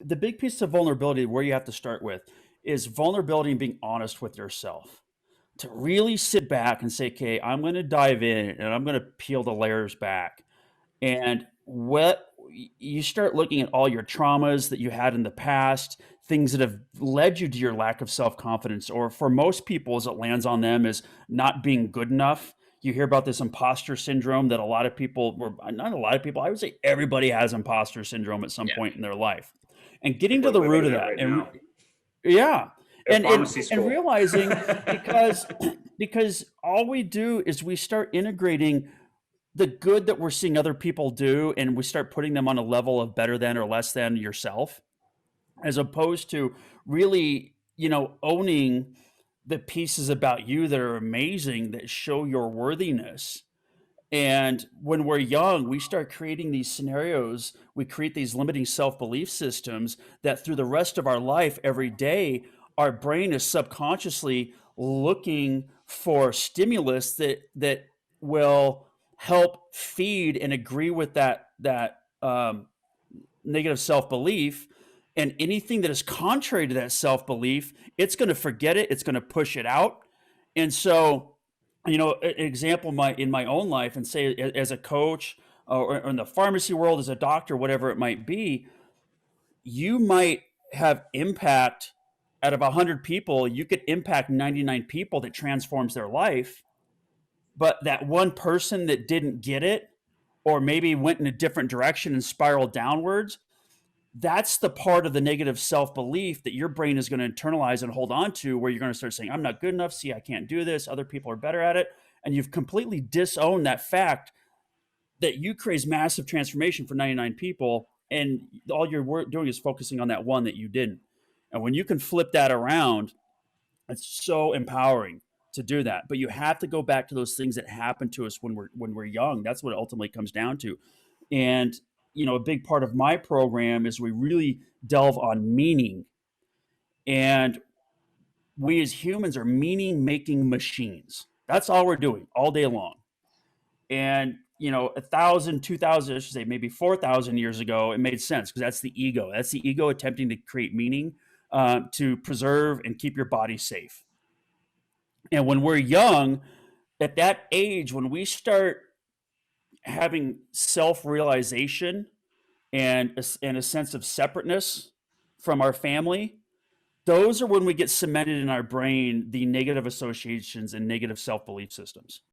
The big piece of vulnerability where you have to start with is vulnerability and being honest with yourself. To really sit back and say, "Okay, I'm gonna dive in and I'm gonna peel the layers back." And you start looking at all your traumas that you had in the past, things that have led you to your lack of self-confidence, or for most people, as it lands on them, is not being good enough. You hear about this imposter syndrome that a lot of people, or not a lot of people, I would say everybody has imposter syndrome at some Yeah, point in their life. And getting to people are the living root in of it that, right and now yeah, at and pharmacy and school. realizing because because all we do is we start integrating the good that we're seeing other people do, and we start putting them on a level of better than or less than yourself, as opposed to really, owning the pieces about you that are amazing that show your worthiness. And when we're young, we start creating these scenarios. We create these limiting self belief systems that through the rest of our life, every day, our brain is subconsciously looking for stimulus that will help feed and agree with that negative self belief. And anything that is contrary to that self belief, it's going to forget it. It's going to push it out. And so, an example in my own life, and say as a coach, or in the pharmacy world as a doctor, whatever it might be, you might have impact out of 100 people. You could impact 99 people that transforms their life, but that one person that didn't get it, or maybe went in a different direction and spiraled downwards, that's the part of the negative self belief that your brain is going to internalize and hold on to, where you're going to start saying, "I'm not good enough. See, I can't do this. Other people are better at it." And you've completely disowned that fact that you create massive transformation for 99 people. And all you're doing is focusing on that one that you didn't. And when you can flip that around, it's so empowering to do that. But you have to go back to those things that happen to us when we're young. That's what it ultimately comes down to. And a big part of my program is we really delve on meaning. And we as humans are meaning making machines. That's all we're doing all day long. And 1,000, 2,000, I should say, maybe 4,000 years ago, it made sense because that's the ego. That's the ego attempting to create meaning, to preserve and keep your body safe. And when we're young, at that age, when we start having self realization and a sense of separateness from our family, those are when we get cemented in our brain the negative associations and negative self belief systems.